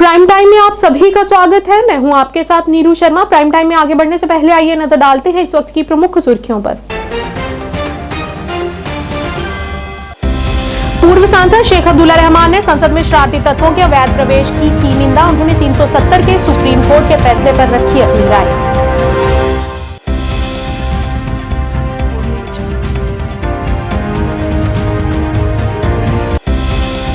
Prime time में आप सभी का स्वागत है। मैं हूं आपके साथ नीरू शर्मा। प्राइम टाइम में आगे बढ़ने से पहले आइए नजर डालते हैं इस वक्त की प्रमुख सुर्खियों पर। पूर्व सांसद शेख अब्दुल्ला रहमान ने संसद में शरारती तत्वों के अवैध प्रवेश की निंदा। उन्होंने 370 के सुप्रीम कोर्ट के फैसले पर रखी अपनी राय।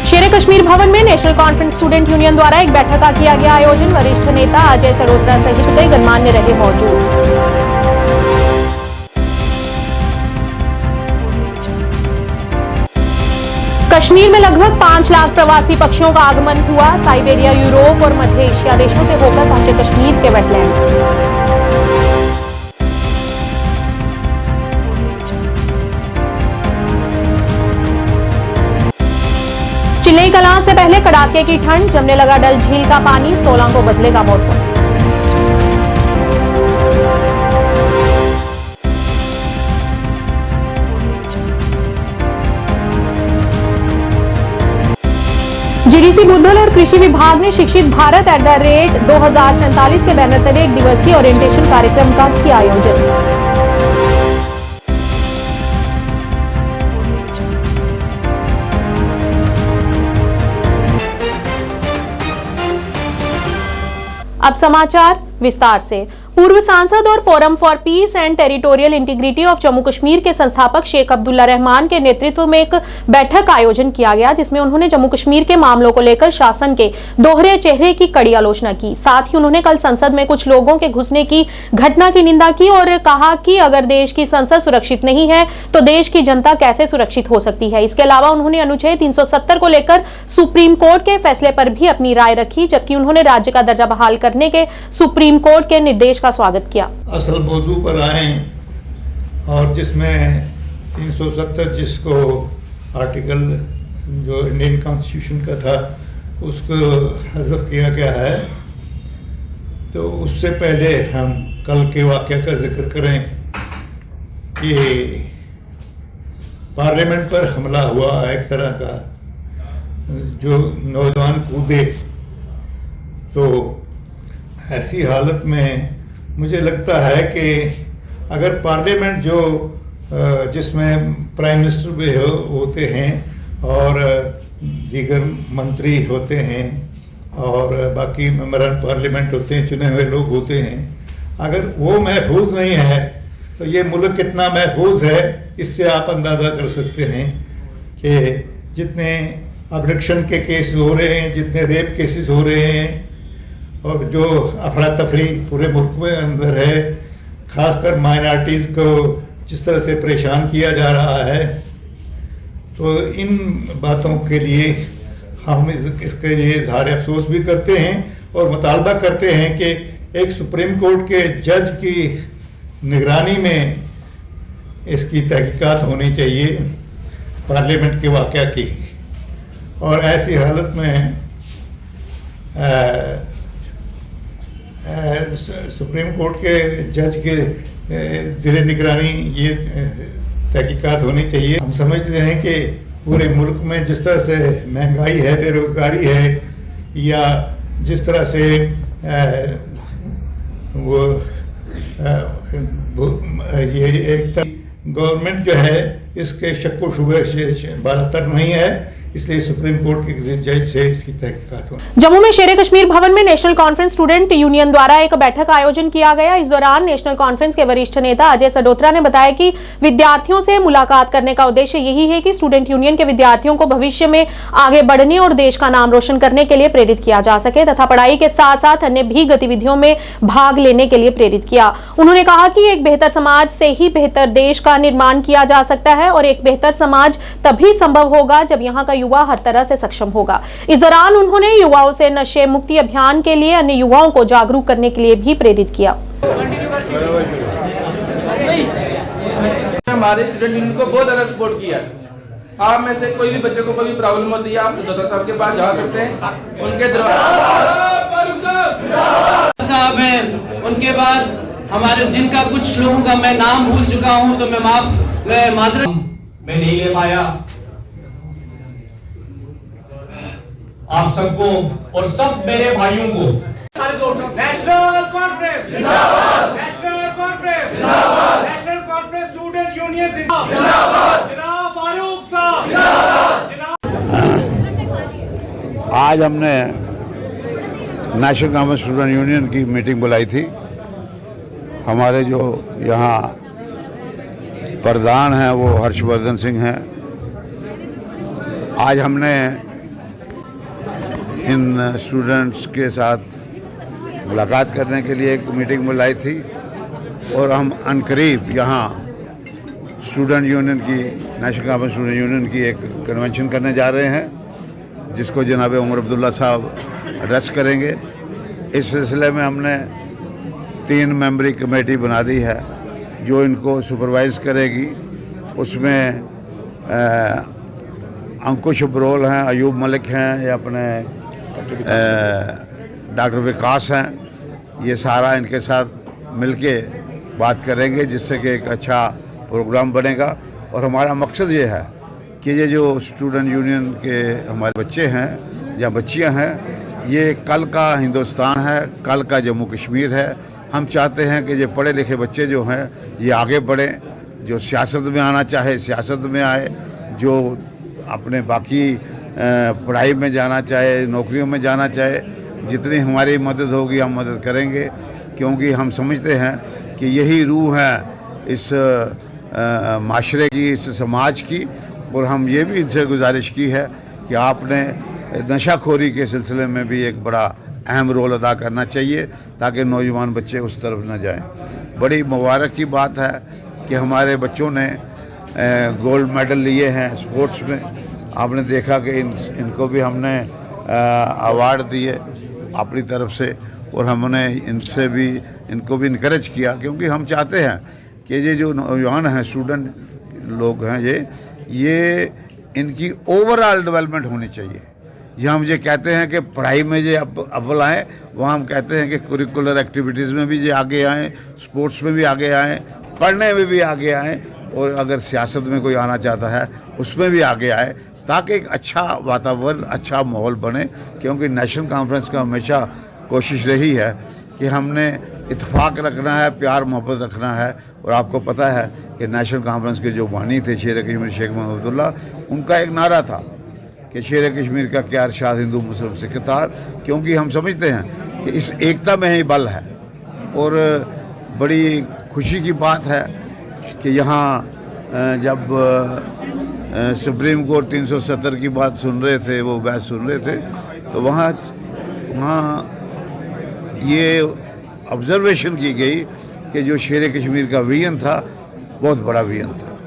शेर कश्मीर भवन में नेशनल कॉन्फ्रेंस स्टूडेंट यूनियन द्वारा एक बैठक का किया गया आयोजन। वरिष्ठ नेता अजय सडोत्रा सहित कई गणमान्य रहे मौजूद। कश्मीर में लगभग 5 लाख प्रवासी पक्षियों का आगमन हुआ। साइबेरिया, यूरोप और मध्य एशिया देशों से होकर पहुंचे कश्मीर के वेटलैंड। चिल्लई कलां से पहले कड़ाके की ठंड, जमने लगा डल झील का पानी। 16 को बदलेगा मौसम। जीडीसी बुद्धल और कृषि विभाग ने शिक्षित भारत @2047 के बैनर तले एक दिवसीय ओरिएंटेशन कार्यक्रम का किया आयोजन। अब समाचार विस्तार से। पूर्व सांसद और forum for piece and territorial integrity of Jammu Kashmir के संस्थापक शेख अब्दुल्ला रहमान के नेतृत्व में एक बैठक का आयोजन किया गया, जिसमें उन्होंने जम्मू कश्मीर के मामलों को लेकर शासन के दोहरे चेहरे की कड़ी आलोचना की। साथ ही उन्होंने कल संसद में कुछ लोगों के घुसने की घटना की निंदा की और कहा कि अगर देश की संसद सुरक्षित नहीं है तो देश की जनता कैसे सुरक्षित हो सकती है। इसके अलावा उन्होंने अनुच्छेद 370 को लेकर सुप्रीम कोर्ट के फैसले पर भी अपनी राय रखी, जबकि उन्होंने राज्य का दर्जा बहाल करने के सुप्रीम कोर्ट के निर्देश का स्वागत किया। असल मौजू पर आए और जिसमें 370 जिसको आर्टिकल जो इंडियन कॉन्स्टिट्यूशन का था उसको हज़फ किया गया है, तो उससे पहले हम कल के वाक़या का जिक्र करें कि पार्लियामेंट पर हमला हुआ एक तरह का, जो नौजवान कूदे। तो ऐसी हालत में मुझे लगता है कि अगर पार्लियामेंट जो जिसमें प्राइम मिनिस्टर भी होते हैं और दीगर मंत्री होते हैं और बाकी मेंबरान पार्लियामेंट होते हैं, चुने हुए लोग होते हैं, अगर वो महफूज नहीं है तो ये मुल्क कितना महफूज है, इससे आप अंदाज़ा कर सकते हैं कि जितने अबडक्शन के केस हो रहे हैं, जितने रेप केसेस हो रहे हैं और जो अफरा तफरी पूरे मुल्क में अंदर है, खासकर माइनॉरिटीज़ को जिस तरह से परेशान किया जा रहा है, तो इन बातों के लिए हम इसके लिए इजहार अफसोस भी करते हैं और मुतालबा करते हैं कि एक सुप्रीम कोर्ट के जज की निगरानी में इसकी तहकीकात होनी चाहिए पार्लियामेंट के वाक़या की। और ऐसी हालत में सुप्रीम कोर्ट के जज के ज़ेरे निगरानी ये तहकीकात होनी चाहिए। हम समझते हैं कि पूरे मुल्क में जिस तरह से महंगाई है, बेरोज़गारी है, या जिस तरह से ये एक गवर्नमेंट जो है इसके शक व शुबे से बालातर नहीं है, इसलिए सुप्रीम कोर्ट के किसी जज से इसकी तहकीकात हो। जम्मू में शेर कश्मीर भवन में नेशनल कॉन्फ्रेंस स्टूडेंट यूनियन द्वारा एक बैठक का आयोजन किया गया। इस दौरान नेशनल कॉन्फ्रेंस के वरिष्ठ नेता अजय सडोत्रा ने बताया कि विद्यार्थियों से मुलाकात करने का उद्देश्य यही है कि स्टूडेंट यूनियन के विद्यार्थियों को भविष्य में आगे बढ़ने और देश का नाम रोशन करने के लिए प्रेरित किया जा सके तथा पढ़ाई के साथ साथ अन्य भी गतिविधियों में भाग लेने के लिए प्रेरित किया। उन्होंने कहा कि एक बेहतर समाज से ही बेहतर देश का निर्माण किया जा सकता है और एक बेहतर समाज तभी संभव होगा जब यहाँ का युवा हर तरह से सक्षम होगा। इस दौरान उन्होंने युवाओं से नशे मुक्ति अभियान के लिए अन्य युवाओं को जागरूक करने के लिए भी प्रेरित किया। हमारे स्टूडेंट यूनियन को बहुत ज्यादा सपोर्ट किया। आप में से कोई भी बच्चे को कोई प्रॉब्लम होती है, आप सदस्य साहब के पास जा सकते हैं। उनके साहब हैं, उनके बाद हमारे जिनका कुछ लोगों का मैं नाम भूल चुका हूं, तो मैं माजरत मैं नहीं ले पाया। आप सबको और सब मेरे भाइयों को नेशनल कॉन्फ्रेंस जिंदाबाद, नेशनल कॉन्फ्रेंस जिंदाबाद, नेशनल कॉन्फ्रेंस स्टूडेंट यूनियन जिंदाबाद, जनाब फारूक साहब जिंदाबाद। आज हमने नेशनल कॉन्फ्रेंस स्टूडेंट यूनियन की मीटिंग बुलाई थी। हमारे जो यहाँ प्रधान हैं वो हर्षवर्धन सिंह हैं। आज हमने इन स्टूडेंट्स के साथ मुलाकात करने के लिए एक मीटिंग बुलाई थी और हम अनकरीब यहाँ स्टूडेंट यूनियन की, नेशनल कॉन्फ्रेंस स्टूडेंट यूनियन की एक कन्वेंशन करने जा रहे हैं, जिसको जनाब उमर अब्दुल्ला साहब एड्रेस करेंगे। इस सिलसिले में हमने 3 मेंबरी कमेटी बना दी है जो इनको सुपरवाइज़ करेगी। उसमें अंकुश बरोल हैं, अयूब मलिक हैं, या अपने डॉक्टर विकास हैं। ये सारा इनके साथ मिलके बात करेंगे, जिससे कि एक अच्छा प्रोग्राम बनेगा। और हमारा मकसद ये है कि ये जो स्टूडेंट यूनियन के हमारे बच्चे हैं या बच्चियां हैं, ये कल का हिंदुस्तान है, कल का जम्मू कश्मीर है। हम चाहते हैं कि ये पढ़े लिखे बच्चे जो हैं ये आगे बढ़ें, जो सियासत में आना चाहे सियासत में आए, जो अपने बाकी पढ़ाई में जाना चाहे, नौकरियों में जाना चाहे। जितनी हमारी मदद होगी हम मदद करेंगे, क्योंकि हम समझते हैं कि यही रूह है इस माशरे की, इस समाज की। और हम ये भी इनसे गुजारिश की है कि आपने नशाखोरी के सिलसिले में भी एक बड़ा अहम रोल अदा करना चाहिए, ताकि नौजवान बच्चे उस तरफ न जाएं। बड़ी मुबारक की बात है कि हमारे बच्चों ने गोल्ड मेडल लिए हैं स्पोर्ट्स में। आपने देखा कि इनको भी हमने अवार्ड दिए अपनी तरफ से, और हमने इनको भी इनकरेज किया, क्योंकि हम चाहते हैं कि ये जो नौजवान हैं, स्टूडेंट लोग हैं, ये इनकी ओवरऑल डेवलपमेंट होनी चाहिए। यहाँ हम ये कहते हैं कि पढ़ाई में ये अव्वल आएँ, वहाँ हम कहते हैं कि करिकुलर एक्टिविटीज़ में भी ये आगे आएँ, स्पोर्ट्स में भी आगे आएँ, पढ़ने में भी आगे आएँ, और अगर सियासत में कोई आना चाहता है उसमें भी आगे आए, ताकि एक अच्छा वातावरण, अच्छा माहौल बने। क्योंकि नेशनल कॉन्फ्रेंस का हमेशा कोशिश रही है कि हमने इत्तेफाक रखना है, प्यार मोहब्बत रखना है। और आपको पता है कि नेशनल कॉन्फ्रेंस के जो बानी थे शेर कश्मीर शेख महमूद अब्दुल्ला, उनका एक नारा था कि शेर कश्मीर का क्या इरशाद हिंदू मुस्लिम सिख इत्तेहाद, क्योंकि हम समझते हैं कि इस एकता में ही बल है। और बड़ी खुशी की बात है कि यहाँ जब सुप्रीम कोर्ट 370 की बात सुन रहे थे, वो बहस सुन रहे थे, तो वहाँ ये ऑब्जर्वेशन की गई कि जो शेर कश्मीर का विजन था बहुत बड़ा विजन था।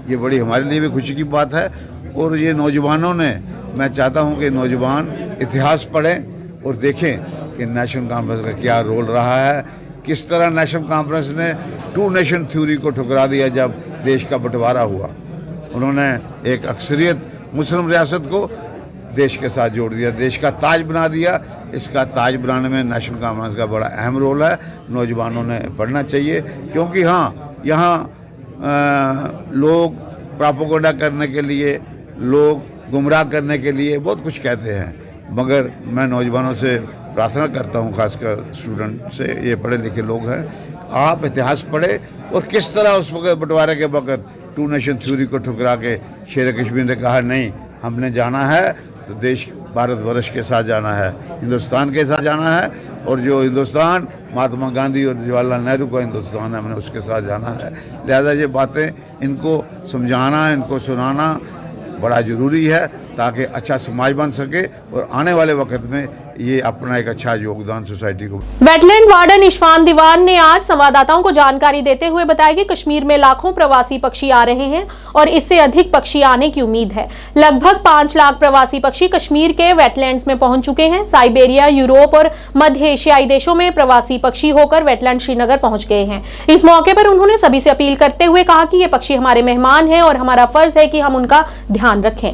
ये बड़ी हमारे लिए भी खुशी की बात है। और ये नौजवानों ने, मैं चाहता हूँ कि नौजवान इतिहास पढ़ें और देखें कि नेशनल कॉन्फ्रेंस का क्या रोल रहा है, किस तरह नेशनल कॉन्फ्रेंस ने 2 नेशन थ्योरी को ठुकरा दिया जब देश का बंटवारा हुआ। उन्होंने एक अक्सरियत मुस्लिम रियासत को देश के साथ जोड़ दिया, देश का ताज बना दिया। इसका ताज बनाने में नेशनल कॉन्फ्रेंस का बड़ा अहम रोल है। नौजवानों ने पढ़ना चाहिए, क्योंकि हाँ, यहाँ लोग प्रोपेगेंडा करने के लिए, लोग गुमराह करने के लिए बहुत कुछ कहते हैं, मगर मैं नौजवानों से प्रार्थना करता हूँ, खासकर स्टूडेंट से, ये पढ़े लिखे लोग हैं, आप इतिहास पढ़े और किस तरह उस वक्त बंटवारे के वक्त 2 नेशन थ्योरी को ठुकरा के शेर कश्मीर ने कहा नहीं, हमने जाना है तो देश भारतवर्ष के साथ जाना है, हिंदुस्तान के साथ जाना है। और जो हिंदुस्तान महात्मा गांधी और जवाहरलाल नेहरू का हिंदुस्तान है, हमने उसके साथ जाना है। लिहाजा ये बातें इनको समझाना, इनको सुनाना बड़ा ज़रूरी है, ताकि अच्छा समाज बन सके और आने वाले वक्त में ये अपना एक अच्छा योगदान सोसाइटी को। वेटलैंड वार्डन इशफान दीवान ने आज संवाददाताओं को जानकारी देते हुए बताया कि कश्मीर में लाखों प्रवासी पक्षी आ रहे हैं और इससे अधिक पक्षी आने की उम्मीद है। लगभग 5 लाख प्रवासी पक्षी कश्मीर के वेटलैंड्स में पहुंच चुके हैं। साइबेरिया, यूरोप और मध्य एशियाई देशों में प्रवासी पक्षी होकर वेटलैंड श्रीनगर पहुंच गए हैं। इस मौके पर उन्होंने सभी से अपील करते हुए कहा कि ये पक्षी हमारे मेहमान हैं और हमारा फर्ज है कि हम उनका ध्यान रखें।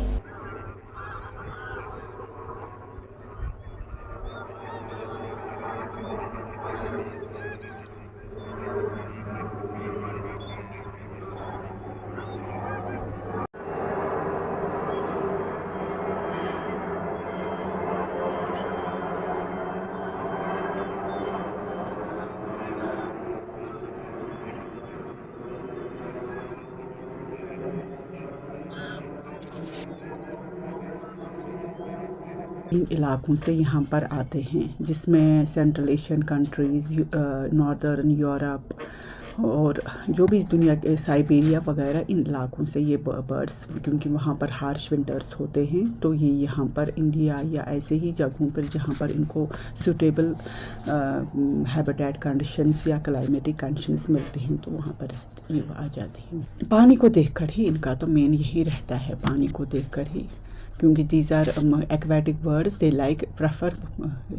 इन इलाकों से यहाँ पर आते हैं, जिसमें central Asian countries, northern Europe और जो भी दुनिया के साइबेरिया वगैरह, इन इलाकों से ये बर्ड्स, क्योंकि वहाँ पर हार्श विंटर्स होते हैं, तो ये यहाँ पर इंडिया या ऐसे ही जगहों पर जहाँ पर इनको सूटेबल हैबिटेट कंडीशंस या क्लाइमेटिक कंडीशंस मिलते हैं, तो वहाँ पर ये आ जाती हैं। पानी को देखकर ही इनका तो मेन यही रहता है, पानी को देखकर ही, क्योंकि these are aquatic birds, they like prefer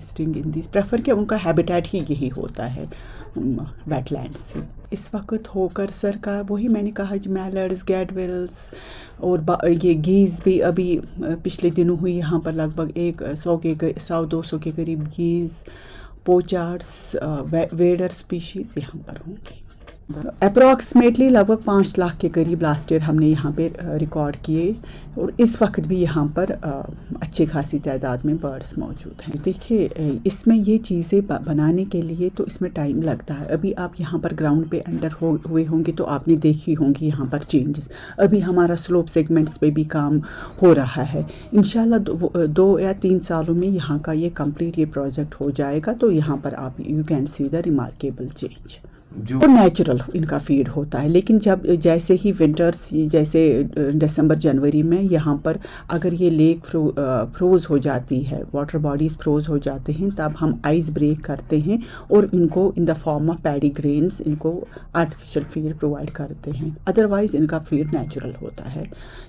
staying in this, prefer क्या, उनका हैबिटेट ही यही होता है वेटलैंड से। इस वक्त होकर सर का वही मैंने कहा, मैलर्ड्स, गैडविल्स और ये गीज़ भी अभी पिछले दिनों हुई यहाँ पर लगभग 100-200 के करीब गीज़, पोचार्ड्स, वेडर स्पीशीज़ यहाँ पर होंगे। अप्रॉक्सीमेटली लगभग 5 लाख के करीब लास्ट ईयर हमने यहाँ पे रिकॉर्ड किए, और इस वक्त भी यहाँ पर अच्छी खासी तादाद में बर्ड्स मौजूद हैं। देखिए, इसमें ये चीज़ें बनाने के लिए तो इसमें टाइम लगता है। अभी आप यहाँ पर ग्राउंड पे अंडर हुए होंगे तो आपने देखी होंगी यहाँ पर चेंजेस। अभी हमारा स्लोप सेगमेंट्स पे भी काम हो रहा है। इंशाल्लाह 2 या 3 सालों में यहाँ का ये कंप्लीट ये प्रोजेक्ट हो जाएगा, तो यहाँ पर आप you can see the remarkable change. जो नेचुरल इनका फीड होता है, लेकिन जब जैसे ही विंटर्स, जैसे दिसंबर जनवरी में यहाँ पर अगर ये लेक फ्रोज़ हो जाती है, वाटर बॉडीज़ फ्रोज़ हो जाते हैं, तब हम आइस ब्रेक करते हैं और इनको in the form of paddy grains इनको आर्टिफिशियल फीड प्रोवाइड करते हैं। अदरवाइज़ इनका फीड नेचुरल होता है।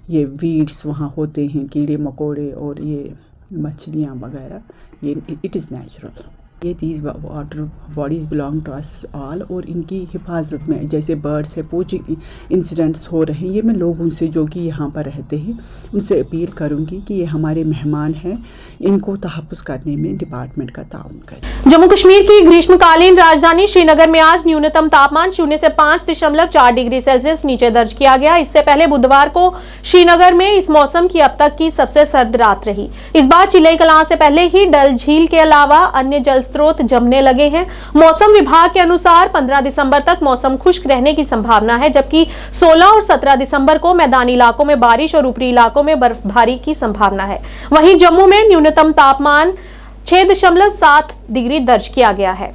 ये वीड्स वहाँ होते हैं, कीड़े मकोड़े और ये मछलियाँ वगैरह, ये इट इज़ नेचुरल। ये these water bodies belong to us all, और इनकी हिफाजत में जैसे बर्ड्स है, पोचिंग इंसिडेंट्स हो रहे हैं, ये मैं लोगों से जो कि यहाँ पर रहते हैं उनसे अपील करूँगी कि ये हमारे मेहमान हैं, इनको तहफ़्फ़ुज़ करने में डिपार्टमेंट का ताउन करें। जम्मू कश्मीर की ग्रीष्मकालीन राजधानी श्रीनगर में आज न्यूनतम तापमान 0 से 5.4 डिग्री सेल्सियस नीचे दर्ज किया गया। इससे पहले बुधवार को श्रीनगर में इस मौसम की अब तक की सबसे सर्द रात रही। इस बार चिलई कलां से पहले ही डल झील के अलावा अन्य जल स्रोत जमने लगे हैं। मौसम विभाग के अनुसार 15 दिसंबर तक मौसम खुश्क रहने की संभावना है, जबकि 16 और 17 दिसंबर को मैदानी इलाकों में बारिश और ऊपरी इलाकों में बर्फबारी की संभावना है। वहीं जम्मू में न्यूनतम तापमान 6.7 डिग्री दर्ज किया गया है।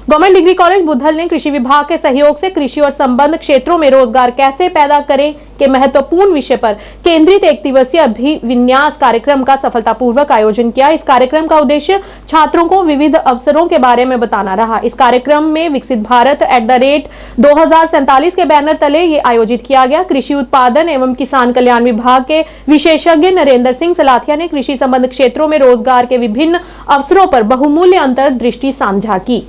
गवर्नमेंट डिग्री कॉलेज बुधल ने कृषि विभाग के सहयोग से कृषि और संबद्ध क्षेत्रों में रोजगार कैसे पैदा करें के महत्वपूर्ण विषय पर केंद्रित 1 दिवसीय अभिविन्यास कार्यक्रम का सफलतापूर्वक आयोजन किया। इस कार्यक्रम का उद्देश्य छात्रों को विविध अवसरों के बारे में बताना रहा। इस कार्यक्रम में विकसित भारत @2047 के बैनर तले ये आयोजित किया गया। कृषि उत्पादन एवं किसान कल्याण विभाग के विशेषज्ञ नरेंद्र सिंह सलाथिया ने कृषि संबद्ध क्षेत्रों में रोजगार के विभिन्न अवसरों पर बहुमूल्य अंतर्दृष्टि साझा की।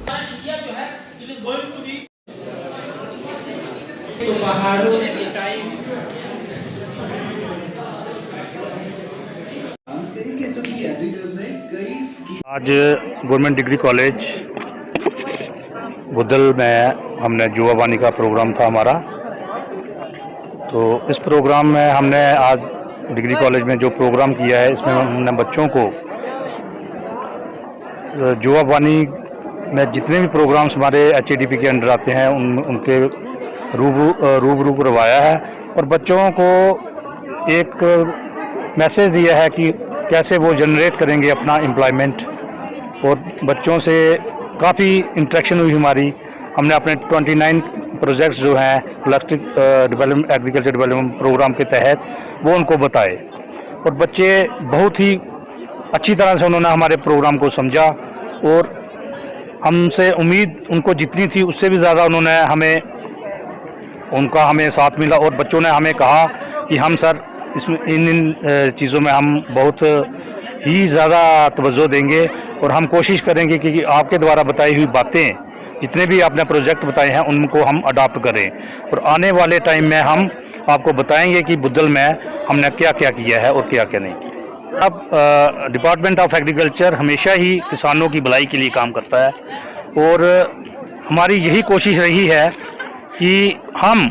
आज गवर्नमेंट डिग्री कॉलेज बुधल में हमने युवा वाणी का प्रोग्राम था हमारा। तो इस प्रोग्राम में हमने आज डिग्री कॉलेज में जो प्रोग्राम किया है, इसमें हमने बच्चों को युवा वाणी में जितने भी प्रोग्राम्स हमारे HADP के अंडर आते हैं उनके रूबरू करवाया है, और बच्चों को एक मैसेज दिया है कि कैसे वो जनरेट करेंगे अपना एम्प्लॉयमेंट। और बच्चों से काफ़ी इंटरेक्शन हुई हमारी। हमने अपने 29 प्रोजेक्ट्स जो हैं holistic development agriculture development programme के तहत वो उनको बताए, और बच्चे बहुत ही अच्छी तरह से उन्होंने हमारे प्रोग्राम को समझा, और हमसे उम्मीद उनको जितनी थी उससे भी ज़्यादा हमें साथ मिला। और बच्चों ने हमें कहा कि हम सर इसमें इन चीज़ों में हम बहुत ही ज़्यादा तवज्जो देंगे, और हम कोशिश करेंगे कि आपके द्वारा बताई हुई बातें, जितने भी आपने प्रोजेक्ट बताए हैं, उनको हम अडॉप्ट करें, और आने वाले टाइम में हम आपको बताएंगे कि बुधल में हमने क्या क्या किया है और क्या क्या नहीं किया। अब डिपार्टमेंट ऑफ एग्रीकल्चर हमेशा ही किसानों की भलाई के लिए काम करता है, और हमारी यही कोशिश रही है कि हम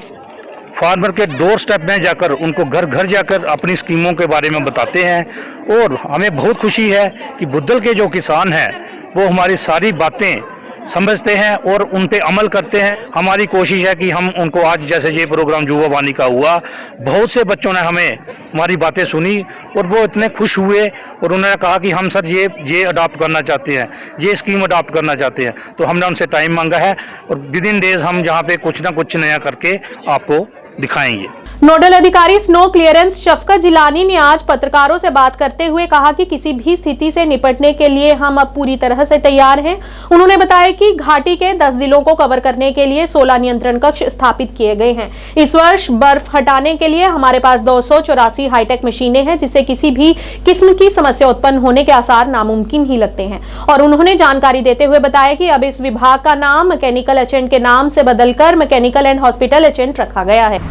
फार्मर के डोर स्टेप में जाकर उनको घर घर जाकर अपनी स्कीमों के बारे में बताते हैं। और हमें बहुत खुशी है कि बुद्धल के जो किसान हैं वो हमारी सारी बातें समझते हैं और उन पे अमल करते हैं। हमारी कोशिश है कि हम उनको, आज जैसे ये प्रोग्राम युवा वाणी का हुआ, बहुत से बच्चों ने हमें हमारी बातें सुनी और वो इतने खुश हुए और उन्होंने कहा कि हम सर ये अडॉप्ट करना चाहते हैं, ये स्कीम अडॉप्ट करना चाहते हैं। तो हमने उनसे टाइम मांगा है और विद इन डेज हम जहाँ पे कुछ ना कुछ नया करके आपको दिखाएंगे। नोडल अधिकारी स्नो क्लियरेंस शफकत जिलानी ने आज पत्रकारों से बात करते हुए कहा कि किसी भी स्थिति से निपटने के लिए हम अब पूरी तरह से तैयार हैं। उन्होंने बताया कि घाटी के 10 जिलों को कवर करने के लिए 16 नियंत्रण कक्ष स्थापित किए गए हैं। इस वर्ष बर्फ हटाने के लिए हमारे पास 284 हाईटेक मशीनें हैं, जिससे किसी भी किस्म की समस्या उत्पन्न होने के आसार नामुमकिन ही लगते हैं। और उन्होंने जानकारी देते हुए बताया कि अब इस विभाग का नाम मैकेनिकल एजेंट के नाम से बदलकर मैकेनिकल एंड हॉस्पिटल एजेंट रखा गया है।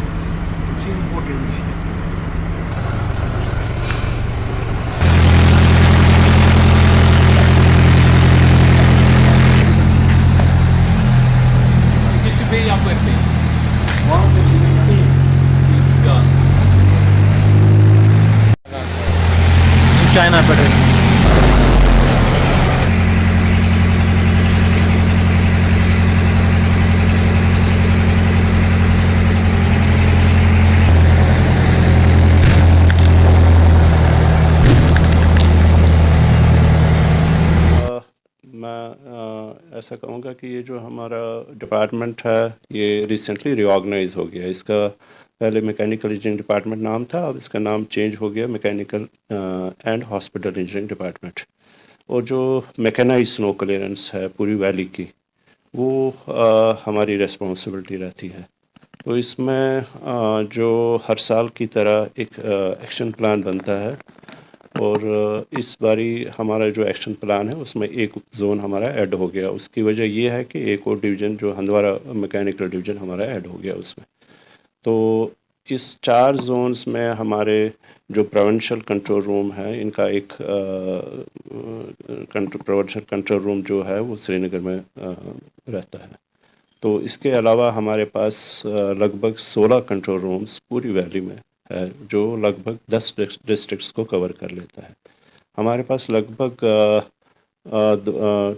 चाइना पेट्रोल ऐसा कहूँगा कि ये जो हमारा डिपार्टमेंट है ये रिसेंटली रिऑर्गेनाइज हो गया। इसका पहले मैकेनिकल इंजीनियरिंग डिपार्टमेंट नाम था, अब इसका नाम चेंज हो गया mechanical and hospital engineering department. और जो मैकेनाइज स्नो क्लियरेंस है पूरी वैली की, वो हमारी रिस्पॉन्सिबिलिटी रहती है। तो इसमें जो हर साल की तरह एक एक्शन प्लान बनता है और इस बारी हमारा जो एक्शन प्लान है उसमें एक जोन हमारा ऐड हो गया। उसकी वजह ये है कि एक और डिवीज़न जो हंदवारा मैकेनिकल डिवीज़न हमारा ऐड हो गया उसमें। तो इस 4 जोन्स में हमारे जो प्रोविंशियल कंट्रोल रूम है, इनका एक प्रोविंशियल कंट्रोल रूम जो है वो श्रीनगर में रहता है। तो इसके अलावा हमारे पास लगभग 16 कंट्रोल रूम्स पूरी वैली में है, जो लगभग 10 डिस्ट्रिक्ट्स को कवर कर लेता है। हमारे पास लगभग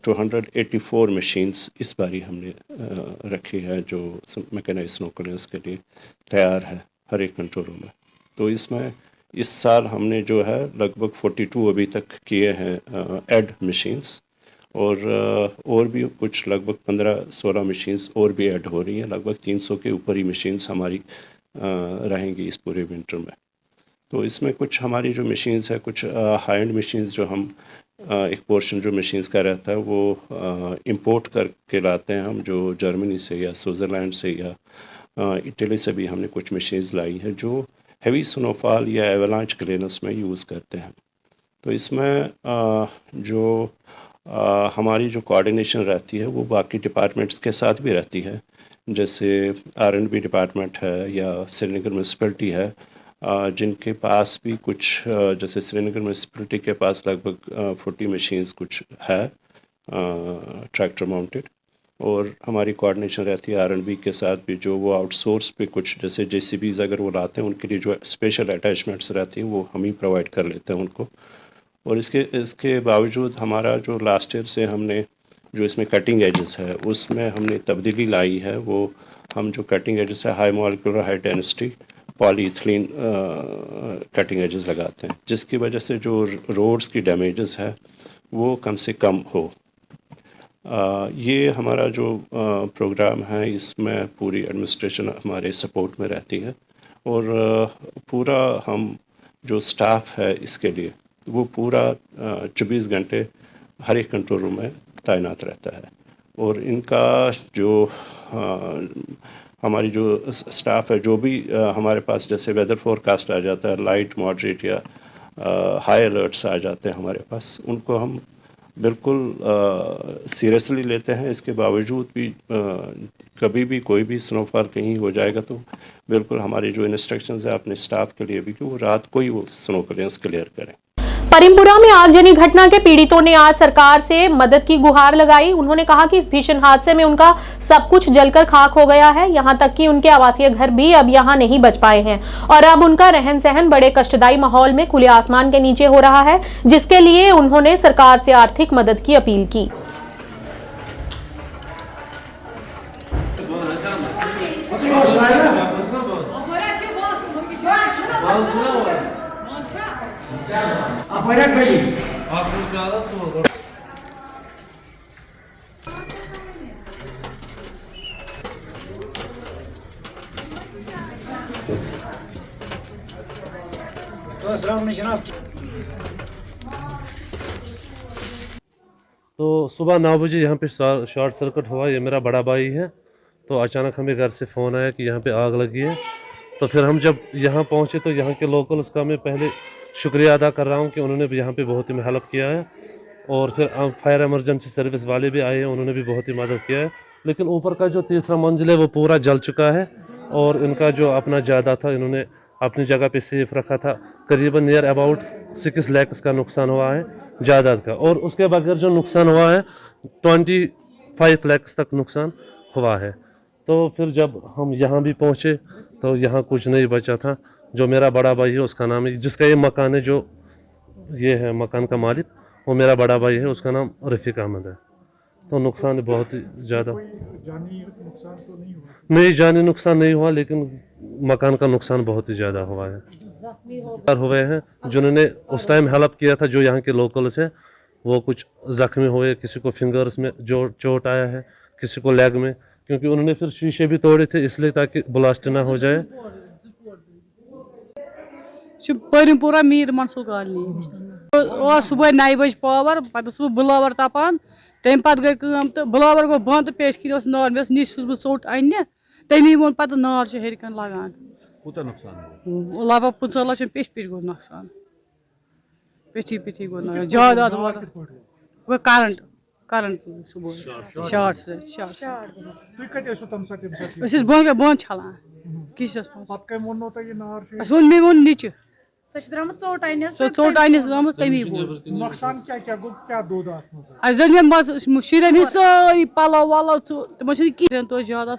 284 मशीन्स इस बारी हमने रखी है, जो मैकेनाइज्ड स्नो क्लियरेंस के लिए तैयार है हर एक कंट्रोल रूम में। तो इसमें इस साल हमने जो है लगभग 42 अभी तक किए हैं ऐड मशीन्स, और भी कुछ लगभग 15-16 मशीन्स और भी ऐड हो रही हैं। लगभग 300 के ऊपर ही मशीन्स हमारी रहेंगी इस पूरे विंटर में। तो इसमें कुछ हमारी जो मशीन्स है, कुछ हाई एंड मशीन्स जो हम एक पोर्शन जो मशीन्स का रहता है वो इंपोर्ट करके लाते हैं हम, जो जर्मनी से या स्विट्ज़रलैंड से या इटली से भी हमने कुछ मशीन्स लाई हैं जो हेवी स्नोफॉल या एवलांच क्लियरेंस में यूज़ करते हैं। तो इसमें जो हमारी जो कोऑर्डिनेशन रहती है वो बाकी डिपार्टमेंट्स के साथ भी रहती है, जैसे R&B डिपार्टमेंट है या श्रीनगर म्यूनसिपलिटी है, जिनके पास भी कुछ, जैसे श्रीनगर म्यूनसिपलिटी के पास लगभग 40 मशीन्स कुछ है ट्रैक्टर माउंटेड, और हमारी कोऑर्डिनेशन रहती है R&B के साथ भी, जो वो आउटसोर्स पे कुछ जैसे JCBs अगर वो लाते हैं उनके लिए जो स्पेशल अटैचमेंट्स रहती हैं वो हम ही प्रोवाइड कर लेते हैं उनको। और इसके बावजूद हमारा जो लास्ट ईयर से हमने जो इसमें कटिंग एजेस है उसमें हमने तब्दीली लाई है। वो हम जो कटिंग एजेस है high molecular high density polyethylene cutting edges लगाते हैं, जिसकी वजह से जो रोड्स की डैमेजेस है वो कम से कम हो। ये हमारा जो प्रोग्राम है इसमें पूरी एडमिनिस्ट्रेशन हमारे सपोर्ट में रहती है, और पूरा हम जो स्टाफ है इसके लिए वो पूरा 24 घंटे हर एक कंट्रोल रूम में तैनात रहता है। और इनका जो हमारी जो स्टाफ है, जो भी हमारे पास जैसे वेदर फोरकास्ट आ जाता है, लाइट मॉडरेट या हाई अलर्ट्स आ जाते हैं हमारे पास, उनको हम बिल्कुल सीरियसली लेते हैं। इसके बावजूद भी कभी भी कोई भी स्नोफॉल कहीं हो जाएगा तो बिल्कुल हमारी जो इंस्ट्रक्शंस है अपने स्टाफ के लिए भी कि वो रात को ही वो स्नो क्लियरेंस क्लियर करें। परिमपुरा में आगजनी घटना के पीड़ितों ने आज सरकार से मदद की गुहार लगाई। उन्होंने कहा कि इस भीषण हादसे में उनका सब कुछ जलकर खाक हो गया है। यहां तक कि उनके आवासीय घर भी अब यहां नहीं बच पाए हैं और अब उनका रहन सहन बड़े कष्टदायी माहौल में खुले आसमान के नीचे हो रहा है, जिसके लिए उन्होंने सरकार से आर्थिक मदद की अपील की। तो सुबह 9 बजे यहाँ पे शॉर्ट सर्किट हुआ। ये मेरा बड़ा भाई है। तो अचानक हमें घर से फ़ोन आया कि यहाँ पे आग लगी है। तो फिर हम जब यहाँ पहुँचे तो यहाँ के लोकल्स का मैं पहले शुक्रिया अदा कर रहा हूँ कि उन्होंने भी यहाँ पे बहुत ही हेल्प किया है। और फिर फायर इमरजेंसी सर्विस वाले भी आए हैं, उन्होंने भी बहुत ही मदद किया है। लेकिन ऊपर का जो तीसरा मंजिल है वो पूरा जल चुका है और इनका जो अपना जायदाद था इन्होंने अपनी जगह पे सेफ रखा था। करीबन नियर अबाउट 6 लाख का नुकसान हुआ है जायदाद का, और उसके बगैर जो नुकसान हुआ है 25 लाख तक नुकसान हुआ है। तो फिर जब हम यहाँ भी पहुँचे तो यहाँ कुछ नहीं बचा था। जो मेरा बड़ा भाई है उसका नाम है, जिसका ये मकान है, जो ये है मकान का मालिक, वो मेरा बड़ा भाई है, उसका नाम रफ़ीक अहमद है। तो नुकसान बहुत ही ज़्यादा नहीं, जानी नुकसान नहीं हुआ, लेकिन मकान का नुकसान बहुत ही ज़्यादा हुआ है। हुए हैं जिन्होंने उस टाइम हेल्प किया था, जो यहाँ के लोकल्स हैं, वो कुछ ज़ख्मी हुए, किसी को फिंगर्स में जो चोट आया है, किसी को लेग में, क्योंकि उन्होंने फिर शीशे भी तोड़े थे इसलिए ताकि ब्लास्ट ना हो जाए। परिमपुरा मीर मंसूर कॉलोनी सुबह 9 बजे पावर पे सुबह ब्लावर तपान तम पे गई तो ब्लावर गो बंद तो पेश कर नार मे नीच बह चोट अन्न तमी वो पे नार हरकन लगान लगभग 15 लक्ष पेश पे गो नुकसान पेठी गो जायदाद वो करंट सुबह शार्ट से बंद छलान किचनस मे वो नीचे चोट अन्न तमी शुरन सारी पलो वलो तो ज्यादा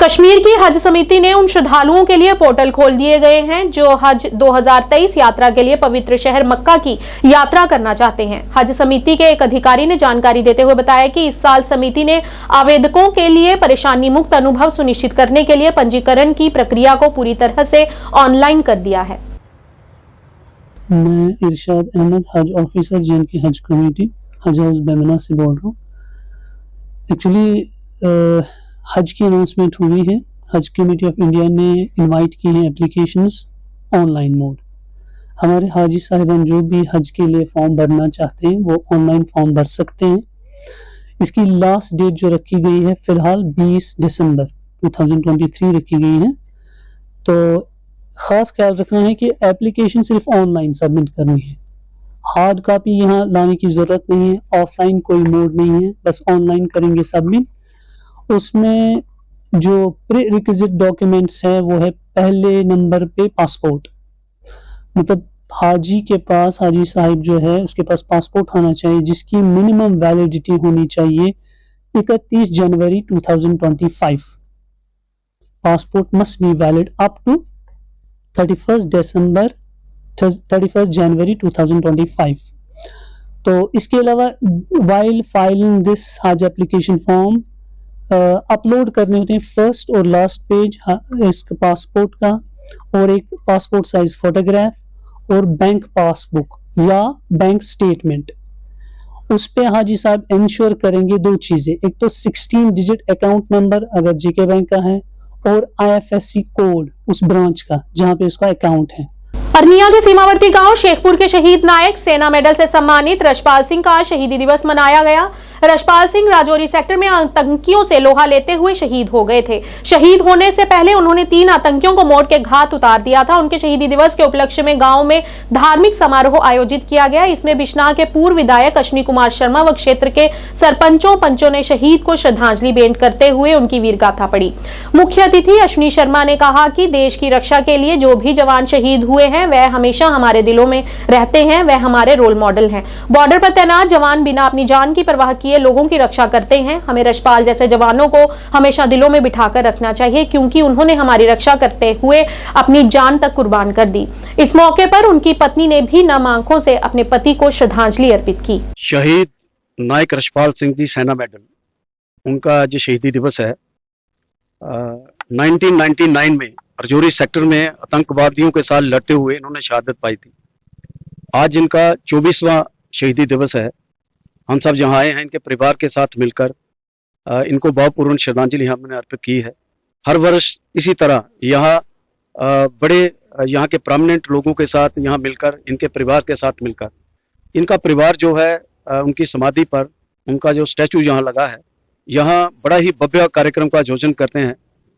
कश्मीर की हज समिति ने उन श्रद्धालुओं के लिए पोर्टल खोल दिए गए हैं जो हज 2023 यात्रा के लिए पवित्र शहर मक्का की यात्रा करना चाहते हैं। हज समिति के एक अधिकारी ने जानकारी देते हुए बताया कि इस साल समिति ने आवेदकों के लिए परेशानी मुक्त अनुभव सुनिश्चित करने के लिए पंजीकरण की प्रक्रिया को पूरी तरह से ऑनलाइन कर दिया है। मैं इरशाद अहमद, हज ऑफिसर जे&के हज कमेटी हज हाउस बेमना से बोल रहा हूँ। एक्चुअली हज की अनाउंसमेंट हुई है, हज कमेटी ऑफ इंडिया ने इनवाइट की है एप्लीकेशंस ऑनलाइन मोड। हमारे हाजी साहिबान जो भी हज के लिए फॉर्म भरना चाहते हैं वो ऑनलाइन फॉर्म भर सकते हैं। इसकी लास्ट डेट जो रखी गई है फिलहाल 20 दिसंबर 2023 रखी गई है। तो ख़ास ख्याल रखना है कि एप्लीकेशन सिर्फ ऑनलाइन सबमिट करनी है, हार्ड कॉपी यहाँ लाने की ज़रूरत नहीं है, ऑफलाइन कोई मोड नहीं है, बस ऑनलाइन करेंगे सबमिट। उसमें जो प्री रिक्विजिट डॉक्यूमेंट्स है वो है पहले नंबर पे पासपोर्ट, मतलब हाजी के पास, हाजी साहिब जो है उसके पास पासपोर्ट होना चाहिए जिसकी मिनिमम वैलिडिटी होनी चाहिए 31 जनवरी 2025। Passport must be valid up to 31 जनवरी 2025। तो इसके अलावा while filing this Hajj application form upload करने होते हैं फर्स्ट और लास्ट पेज इसका पासपोर्ट का, और एक पासपोर्ट साइज फोटोग्राफ और बैंक पासबुक या बैंक स्टेटमेंट। उस पे हाजी साहब इंश्योर करेंगे 2 चीज़ें, एक तो 16 डिजिट अकाउंट नंबर अगर जेके बैंक का है, और IFSC कोड उस ब्रांच का जहां पे उसका अकाउंट है। अरनिया के सीमावर्ती गांव शेखपुर के शहीद नायक सेना मेडल से सम्मानित रशपाल सिंह का शहीदी दिवस मनाया गया। रशपाल सिंह राजौरी सेक्टर में आतंकियों से लोहा लेते हुए शहीद हो गए थे। शहीद होने से पहले उन्होंने 3 आतंकियों को मौत के घाट उतार दिया था। उनके शहीदी दिवस के उपलक्ष्य में गांव में धार्मिक समारोह आयोजित किया गया। इसमें बिश्नाह के पूर्व विधायक अश्विनी कुमार शर्मा व क्षेत्र के सरपंचों पंचों ने शहीद को श्रद्धांजलि भेंट करते हुए उनकी वीरगाथा पढ़ी। मुख्य अतिथि अश्विनी शर्मा ने कहा कि देश की रक्षा के लिए जो भी जवान शहीद हुए हैं वह हमेशा हमारे दिलों में रहते हैं, वह हमारे रोल मॉडल हैं। बॉर्डर पर तैनात जवान बिना अपनी जान की परवाह किए लोगों की रक्षा करते हैं। हमें रशपाल जैसे जवानों को हमेशा दिलों में बिठाकर रखना चाहिए, क्योंकि उन्होंने हमारी रक्षा करते हुए अपनी जान तक कुर्बान कर दी। इस मौके पर उनकी पत्नी ने भी नम आंखों से अपने पति को श्रद्धांजलि अर्पित की। शहीद नायक रशपाल सिंह जी सेना मेडल, उनका आज शहीदी दिवस है। 1999 में रजौरी सेक्टर में आतंकवादियों के साथ लड़ते हुए इन्होंने शहादत पाई थी। आज इनका 24वां शहीदी दिवस है। हम सब यहाँ आए हैं इनके परिवार के साथ मिलकर इनको भावपूर्ण श्रद्धांजलि हमने अर्पित की है। हर वर्ष इसी तरह यहाँ बड़े यहाँ के प्रोमिनेंट लोगों के साथ यहाँ मिलकर, इनके परिवार के साथ मिलकर, इनका परिवार जो है उनकी समाधि पर उनका जो स्टैचू यहाँ लगा है, यहाँ बड़ा ही भव्य कार्यक्रम का आयोजन करते हैं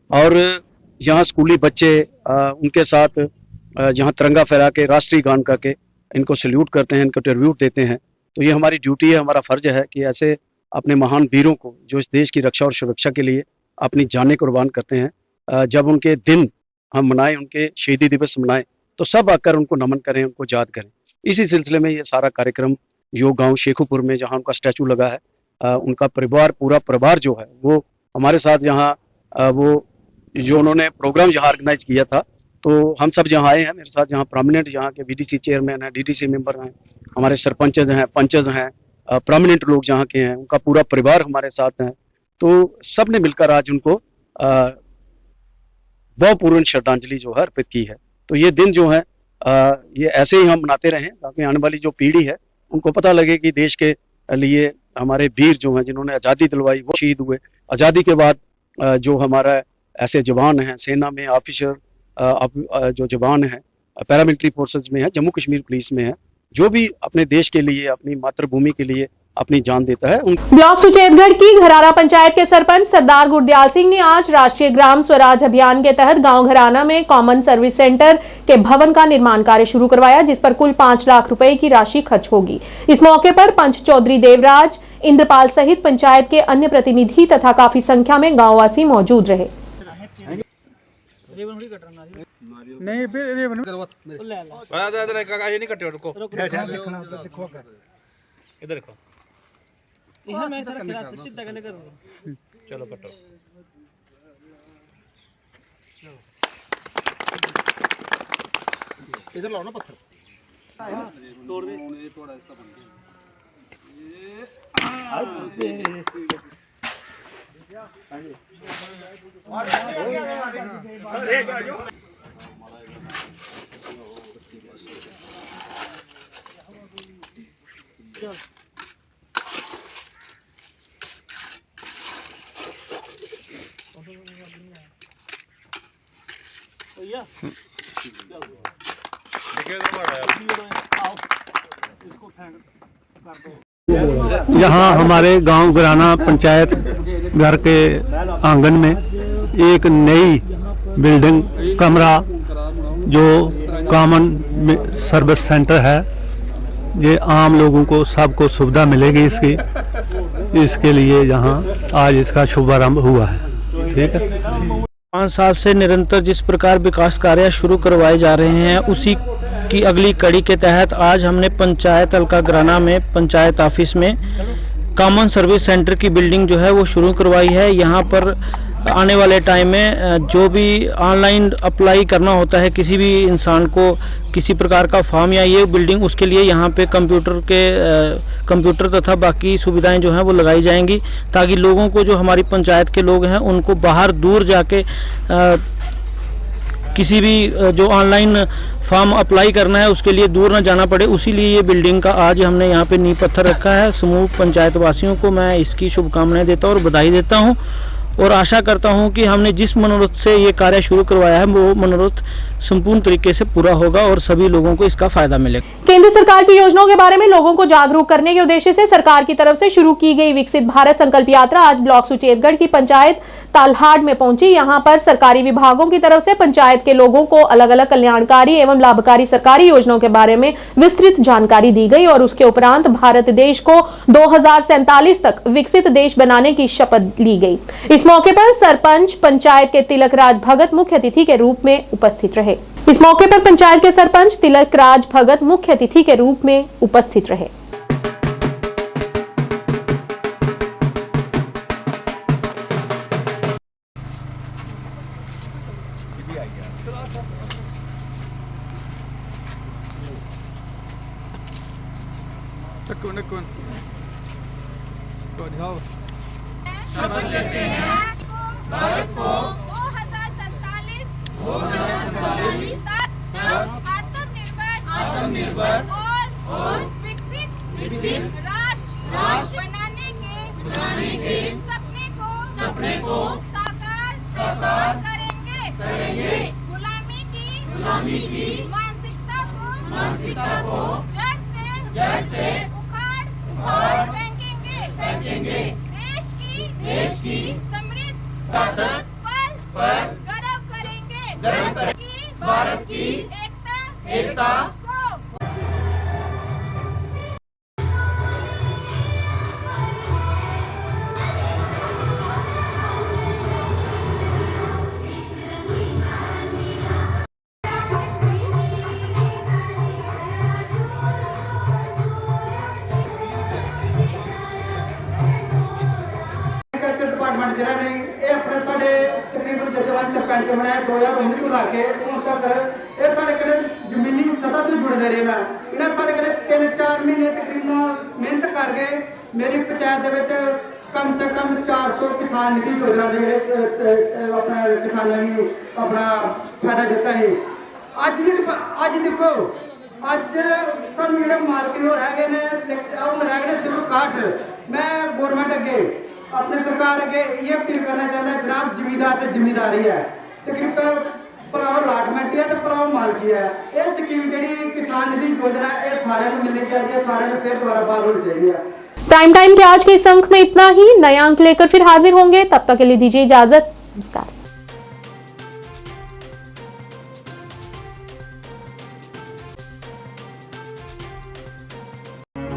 और यहाँ स्कूली बच्चे उनके साथ यहाँ तिरंगा फहरा के राष्ट्रीय गान करके इनको सल्यूट करते हैं, इनको ट्रिब्यूट देते हैं। तो ये हमारी ड्यूटी है, हमारा फर्ज है कि ऐसे अपने महान वीरों को जो इस देश की रक्षा और सुरक्षा के लिए अपनी जानें कुर्बान करते हैं, जब उनके दिन हम मनाएं, उनके शहीदी दिवस मनाएं, तो सब आकर उनको नमन करें, उनको याद करें। इसी सिलसिले में ये सारा कार्यक्रम जो गांव शेखुपुर में जहां उनका स्टैचू लगा है, उनका परिवार, पूरा परिवार जो है वो हमारे साथ यहाँ वो जो उन्होंने प्रोग्राम यहाँ ऑर्गेनाइज किया था, तो हम सब जहाँ आए हैं। मेरे साथ यहाँ प्रोमिनेंट यहाँ के VDC चेयरमैन हैं, DDC मेंबर हैं, हमारे सरपंचज हैं, पंचज हैं, प्रोमिनेंट लोग जहाँ के हैं, उनका पूरा परिवार हमारे साथ है। तो सब ने मिलकर आज उनको भावपूर्ण श्रद्धांजलि जो है अर्पित की है। तो ये दिन जो है ये ऐसे ही हम मनाते रहें, ताकि आने वाली जो पीढ़ी है उनको पता लगे कि देश के लिए हमारे वीर जो हैं, जिन्होंने आज़ादी दिलवाई, वो शहीद हुए। आज़ादी के बाद जो हमारा ऐसे जवान हैं, सेना में ऑफिसर जो जवान हैं, पैरामिलिट्री फोर्सेस में है, जम्मू कश्मीर पुलिस में है, जो भी अपने देश के लिए, अपनी मातृभूमि के लिए अपनी जान देता है। ब्लॉक सुचेतगढ़ की घराना पंचायत के सरपंच सरदार गुरदयाल सिंह ने आज राष्ट्रीय ग्राम स्वराज अभियान के तहत गांव घराना में कॉमन सर्विस सेंटर के भवन का निर्माण कार्य शुरू करवाया, जिस पर कुल 5 लाख रुपए की राशि खर्च होगी। इस मौके पर पंच चौधरी देवराज, इंद्रपाल सहित पंचायत के अन्य प्रतिनिधि तथा काफी संख्या में गाँववासी मौजूद रहे। नहीं फिर ये नहीं कटे रुको इधर देखो चलो कटो इधर लाओ ना पत्थर तोड़ दे थोड़ा ऐसा बन यहाँ हमारे गांव घराना पंचायत घर के आंगन में एक नई बिल्डिंग कमरा जो कॉमन सर्विस सेंटर है, ये आम लोगों को सबको सुविधा मिलेगी इसके लिए यहाँ आज इसका शुभारंभ हुआ है। ठीक है। 5 साल से निरंतर जिस प्रकार विकास कार्य शुरू करवाए जा रहे हैं, उसी की अगली कड़ी के तहत आज हमने पंचायत हल्का घराना में पंचायत ऑफिस में कॉमन सर्विस सेंटर की बिल्डिंग जो है वो शुरू करवाई है। यहाँ पर आने वाले टाइम में जो भी ऑनलाइन अप्लाई करना होता है किसी भी इंसान को, किसी प्रकार का फॉर्म या ये बिल्डिंग, उसके लिए यहाँ पे कंप्यूटर तथा बाकी सुविधाएं जो हैं वो लगाई जाएंगी, ताकि लोगों को, जो हमारी पंचायत के लोग हैं, उनको बाहर दूर जाके किसी भी जो ऑनलाइन फॉर्म अप्लाई करना है उसके लिए दूर ना जाना पड़े। उसी लिए ये बिल्डिंग का आज हमने यहाँ पे नींव पत्थर रखा है। समूह पंचायत वासियों को मैं इसकी शुभकामनाएं देता हूँ और बधाई देता हूँ, और आशा करता हूं कि हमने जिस मनोरथ से ये कार्य शुरू करवाया है वो मनोरथ संपूर्ण तरीके से पूरा होगा और सभी लोगों को इसका फायदा मिलेगा। केंद्र सरकार की योजनाओं के बारे में लोगों को जागरूक करने के उद्देश्य से सरकार की तरफ से शुरू की गई विकसित भारत संकल्प यात्रा आज ब्लॉक सुचेतगढ़ की पंचायत तालहाड़ में पहुंची। यहां पर सरकारी विभागों की तरफ से पंचायत के लोगों को अलग अलग कल्याणकारी एवं लाभकारी सरकारी योजनाओं के बारे में विस्तृत जानकारी दी गई और उसके उपरांत भारत देश को 2047 तक विकसित देश बनाने की शपथ ली गई। इस मौके पर सरपंच पंचायत के तिलक राज भगत मुख्य अतिथि के रूप में उपस्थित रहे। इस मौके पर पंचायत के सरपंच तिलक राज भगत मुख्य अतिथि के रूप में उपस्थित रहे। शपथ लेते हैं भारत को 2047 तक आत्मनिर्भर और विकसित राष्ट्र बनाने के सपने को साकार करेंगे। गुलामी की मानसिकता को जड़ से उखाड़ फेंकेंगे। देश की समृद्ध विरासत पर गर्व करेंगे। भारत की एकता को डिपार्टमेंट जिहड़ा नहीं ये अपने साडे तकरीबन जदों सरपंच बनाया 2019 को लाके हुण तक ये साडे कने जमीनी सतह तो जुड़ते रहे ना। इन्हें साडे कने 3-4 महीने तकरीबन मेहनत करके मेरी पंचायत दे विच कम से कम 400 किसान निधि योजना दे अपना किसानों को अपना फायदा दिता है। अज देखो अज सानू जिहड़े मालकिन हो रह गए ने हुण रह गए सिर्फ 61। मैं गौरमेंट अगे अपने सरकार अगे ये अपील करना चाहता है जनाब जिमीदार तो जिम्मेदारी है तकरीबन भराओ अलाटमेंट है तो भराओ मालकी है। ये स्कीम जी किसान निधि योजना ये सारे मिलनी चाहिए, सारे फिर दोबारा बहाल होनी चाहिए। प्राइम टाइम के आज के इस अंक में इतना ही। नया अंक लेकर फिर हाजिर होंगे, तब तक के लिए दीजिए इजाजत। नमस्कार।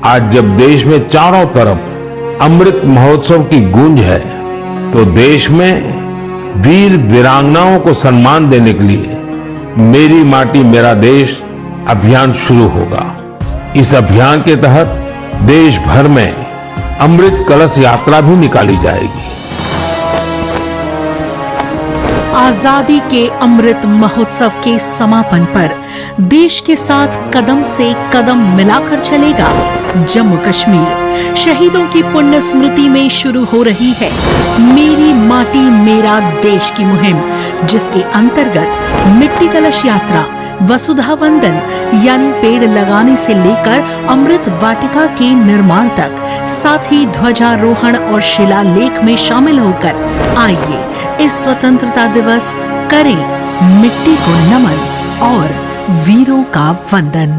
आज जब देश में चारों तरफ अमृत महोत्सव की गूंज है तो देश में वीर वीरांगनाओं को सम्मान देने के लिए मेरी माटी मेरा देश अभियान शुरू होगा। इस अभियान के तहत देश भर में अमृत कलश यात्रा भी निकाली जाएगी। आजादी के अमृत महोत्सव के समापन पर देश के साथ कदम से कदम मिलाकर चलेगा जम्मू कश्मीर। शहीदों की पुण्य स्मृति में शुरू हो रही है मेरी माटी मेरा देश की मुहिम, जिसके अंतर्गत मिट्टी कलश यात्रा, वसुधा वंदन यानी पेड़ लगाने से लेकर अमृत वाटिका के निर्माण तक, साथ ही ध्वजारोहण और शिलालेख में शामिल होकर आइए इस स्वतंत्रता दिवस करें मिट्टी को नमन और वीरों का वंदन।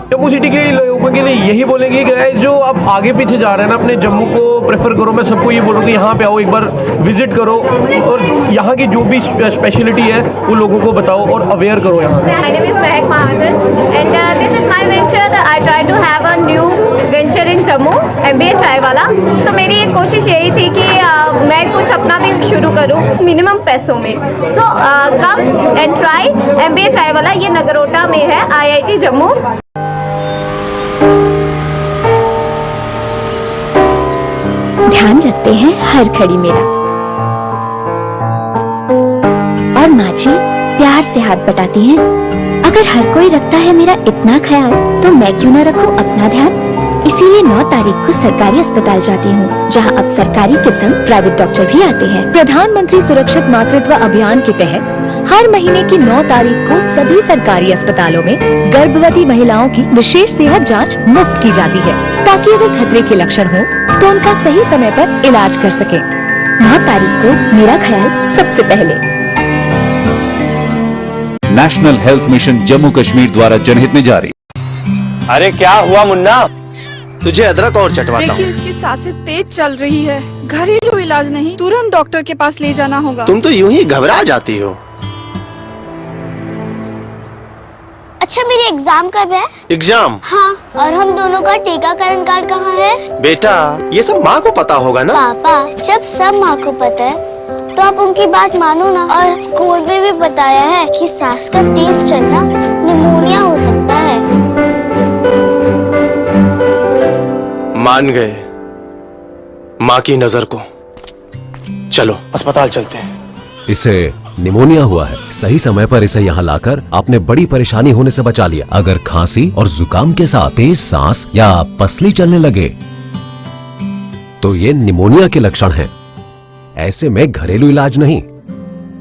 जम्मू सिटी के लोगों के लिए यही बोलेंगे कि गाइस जो आप आगे पीछे जा रहे हैं ना अपने जम्मू को प्रेफर करो। मैं सबको ये बोलूँगा यहाँ पे आओ, एक बार विजिट करो और यहाँ की जो भी स्पेशलिटी है वो लोगों को बताओ और अवेयर करो यहाँ। My name is Mehak Mahajan and this is my venture. I try to have a new venture in Jammu, MBA चाय वाला। So मेरी एक कोशिश यही थी कि मैं कुछ अपना भी शुरू करूँ मिनिमम पैसों में। So come and try MBA चाय वाला। ये नगरोटा में है, IIT जम्मू। ध्यान रखते हैं हर घड़ी मेरा, और माँ जी प्यार से हाथ बटाती हैं। अगर हर कोई रखता है मेरा इतना ख्याल तो मैं क्यों न रखूं अपना ध्यान। इसीलिए 9 तारीख को सरकारी अस्पताल जाती हूँ, जहाँ अब सरकारी के संग प्राइवेट डॉक्टर भी आते हैं। प्रधानमंत्री सुरक्षित मातृत्व अभियान के तहत हर महीने की 9 तारीख को सभी सरकारी अस्पतालों में गर्भवती महिलाओं की विशेष सेहत जांच मुफ्त की जाती है, ताकि अगर खतरे के लक्षण हो तो उनका सही समय पर इलाज कर सके। 9 तारीख को मेरा ख्याल सबसे पहले। National health mission Jammu Kashmir द्वारा जनहित में जारी। अरे क्या हुआ मुन्ना, तुझे अदरक और चटवाता हूँ। देखिए इसकी सांसें तेज चल रही है, घरेलू इलाज नहीं, तुरंत डॉक्टर के पास ले जाना होगा। तुम तो यूं ही घबरा जाती हो। अच्छा मेरी एग्जाम कब है? एग्जाम? हाँ, और हम दोनों का टीकाकरण कार्ड कहाँ है? बेटा ये सब माँ को पता होगा ना। पापा जब सब माँ को पता है तो आप उनकी बात मानो ना। और स्कूल में भी बताया है कि सांस का तेज चलना निमोनिया हो सकता है। मान गए माँ की नजर को। चलो अस्पताल चलते हैं। इसे निमोनिया हुआ है। सही समय पर इसे यहाँ लाकर आपने बड़ी परेशानी होने से बचा लिया। अगर खांसी और जुकाम के साथ तेज सांस या पसली चलने लगे तो ये निमोनिया के लक्षण हैं। ऐसे में घरेलू इलाज नहीं,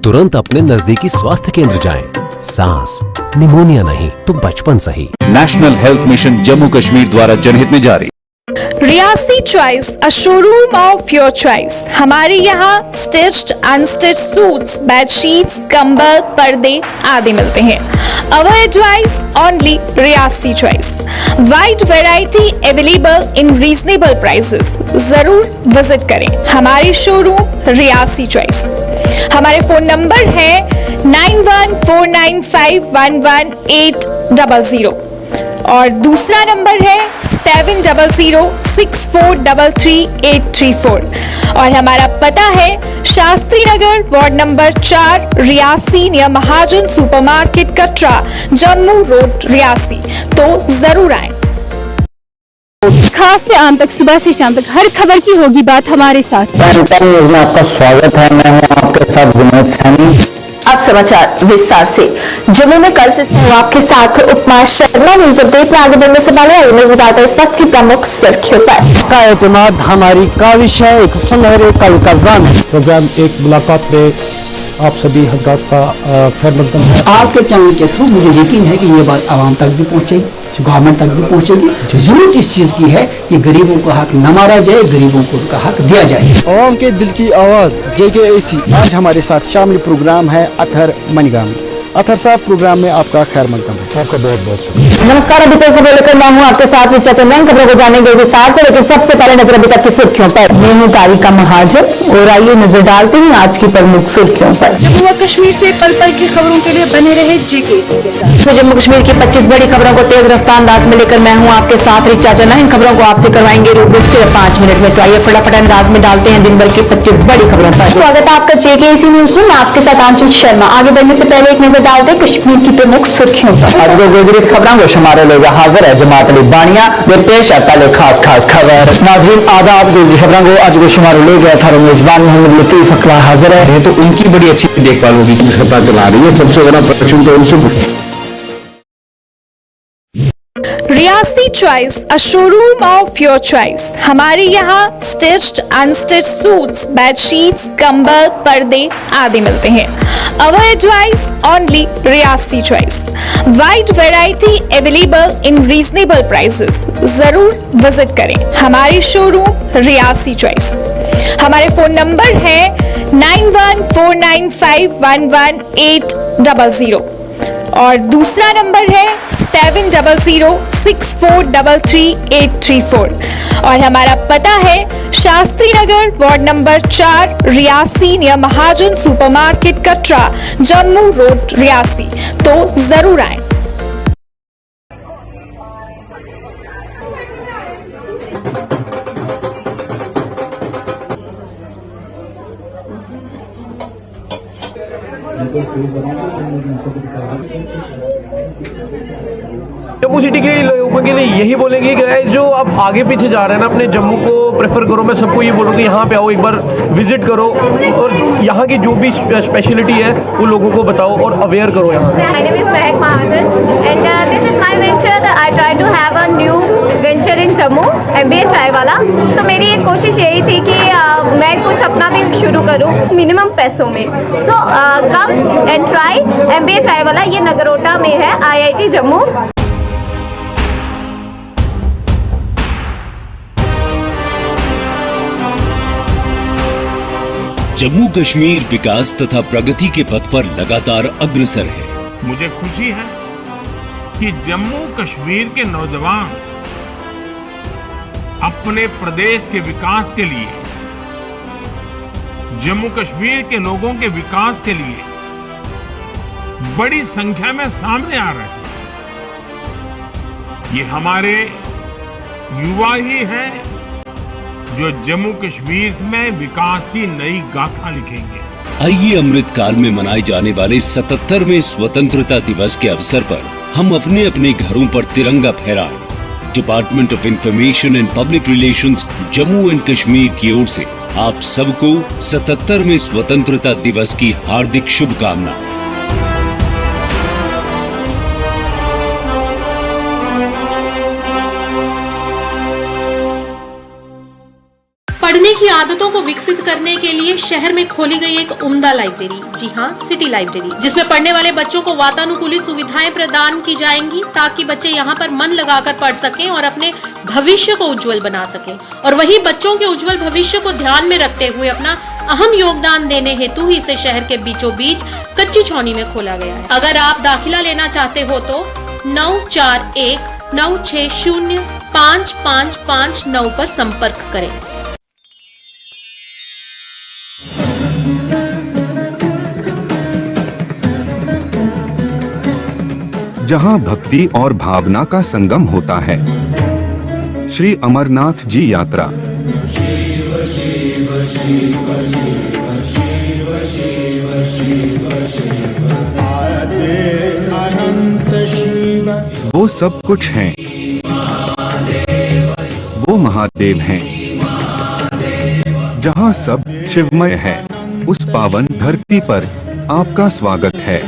तुरंत अपने नजदीकी स्वास्थ्य केंद्र जाएं। सांस निमोनिया नहीं तो बचपन सही। National health mission Jammu Kashmir द्वारा जनहित में जारी। Reasi choice, a showroom of your choice. हमारे यहाँ स्टिच्ड, अनस्टिच्ड सूट्स, बेडशीट्स, कंबल, पर्दे आदि मिलते हैं। Our advice only Reasi choice. Wide variety available in reasonable prices. जरूर विजिट करें हमारे शोरूम रियासी चॉइस। हमारे फोन नंबर है 9149511800 और दूसरा नंबर है 7006433834 और हमारा पता है Shastri Nagar, ward number 4, Reasi, near महाजन सुपरमार्केट, कटरा, जम्मू रोड, रियासी। तो जरूर आए। खास से आम तक, सुबह से शाम तक हर खबर की होगी बात हमारे साथ। में आपका स्वागत है। मैं हूं आपके साथ विनोद सैनी। अब समाचार विस्तार से। जम्मू में कल से आपके साथ उपमा शर्मा। न्यूज अपडेट में आगे बढ़ने से पहले नजर डालते इस वक्त की प्रमुख सुर्खियों पर। का एतमाद हमारी काविश है, एक सुनहरे कल का ज़ाम है। प्रोग्राम एक मुलाकात में आप सभी हजरात का खैर मकदम है। आपके चैनल के थ्रू मुझे यकीन है कि ये बात आवाम तक भी पहुँचेगी, गवर्नमेंट तक भी पहुँचेगी। जरूरत इस चीज़ की है कि गरीबों का हक न मारा जाए, गरीबों को उनका हक दिया जाए। आवाम के दिल की आवाज़ JKAC। आज हमारे साथ शामिल प्रोग्राम है अतहर मनीगामी। अतहर साहब, प्रोग्राम में आपका खैर मकदम है। आपका बहुत बहुत नमस्कार। अभी तक खबर लेकर मैं हूँ आपके साथ ऋचा चंद्रन। खबरों को जानेंगे विस्तार से, लेकिन सबसे पहले नजर अभी तक की सुर्खियों पर। मैं हूँ तारिका महाजन और आइए नजर डालते हैं आज की प्रमुख सुर्खियों पर। जम्मू व कश्मीर से पल पल की खबरों के लिए बने रहे JKAC के साथ। तो जम्मू कश्मीर की 25 बड़ी खबरों को तेज रफ्तार अंदाज में लेकर मैं हूँ आपके साथ ऋचा चंद्रन। इन खबरों को आपसे करवाएंगे रूबरू सिर्फ 5 मिनट में। तो आइए फटाफट अंदाज में डालते हैं दिन भर की 25 बड़ी खबरों पर। स्वागत है आपका JKAC न्यूज में। मैं आपके साथ आंचल शर्मा। आगे बढ़ने से पहले एक नजर डालते हैं कश्मीर की प्रमुख सुर्खियों पर। आज को गुजरी खबरों को शुमारे लेगा हाजिर है जमात अली बानिया। वे पेश है पहले खास खबर। नाज़रीन आदाब, गुजरी खबरों को आज को शुमारे ले गया था मेजबान मोहम्मद लतीफ अकबर हाजिर है। तो उनकी बड़ी अच्छी देखभाल होगी, जिसका पता चला रही है। सबसे बड़ा प्रश्न तो उनसे Reasi choice, a showroom of your choice. हमारे यहाँ स्टिच्ड, अनस्टिच्ड सूट्स, बेडशीट्स, कंबल, पर्दे आदि मिलते हैं। Our advice only Reasi choice. Wide variety available in reasonable prices. जरूर विजिट करें हमारे शोरूम रियासी चॉइस। हमारे फोन नंबर है 9149511800 और दूसरा नंबर है 7006433834 और हमारा पता है Shastri Nagar, ward number 4, Reasi, near महाजन सुपरमार्केट, कटरा, जम्मू रोड, रियासी। तो जरूर आए। जम्मू सिटी के लोगों के लिए यही बोलेंगे कि गाइस जो आप आगे पीछे जा रहे हैं ना, अपने जम्मू को प्रेफर करो। मैं सबको ये बोलूँगा यहाँ पे आओ, एक बार विजिट करो और यहाँ की जो भी स्पेशलिटी है वो लोगों को बताओ और अवेयर करो यहाँ। My name is Mehak Mahajan and this is my venture. I try to have a new venture in Jammu, MBA चाय वाला। So मेरी एक कोशिश यही थी कि मैं कुछ अपना भी शुरू करूँ मिनिमम पैसों में। So come and try MBA चाय वाला। ये नगरोटा में है, IIT जम्मू। जम्मू कश्मीर विकास तथा प्रगति के पथ पर लगातार अग्रसर है। मुझे खुशी है कि जम्मू कश्मीर के नौजवान अपने प्रदेश के विकास के लिए, जम्मू कश्मीर के लोगों के विकास के लिए बड़ी संख्या में सामने आ रहे हैं। ये हमारे युवा ही हैं जो जम्मू कश्मीर में विकास की नई गाथा लिखेंगे। आइए अमृत काल में मनाए जाने वाले 77वें स्वतंत्रता दिवस के अवसर पर हम अपने अपने घरों पर तिरंगा फहराएं। Department of information and public relations Jammu and Kashmir की ओर से आप सबको 77वें स्वतंत्रता दिवस की हार्दिक शुभकामनाएं। पढ़ने की आदतों को विकसित करने के लिए शहर में खोली गई एक उम्दा लाइब्रेरी, जी हाँ, सिटी लाइब्रेरी, जिसमें पढ़ने वाले बच्चों को वातानुकूलित सुविधाएं प्रदान की जाएंगी ताकि बच्चे यहाँ पर मन लगाकर पढ़ सकें और अपने भविष्य को उज्जवल बना सकें। और वही बच्चों के उज्जवल भविष्य को ध्यान में रखते हुए अपना अहम योगदान देने हेतु ही इसे शहर के बीचों बीच कच्ची छौनी में खोला गया है। अगर आप दाखिला लेना चाहते हो तो 9419605559 पर संपर्क करें। जहां भक्ति और भावना का संगम होता है, श्री अमरनाथ जी यात्रा। वो सब कुछ हैं, वो महादेव हैं। जहां सब शिवमय है, उस पावन धरती पर आपका स्वागत है।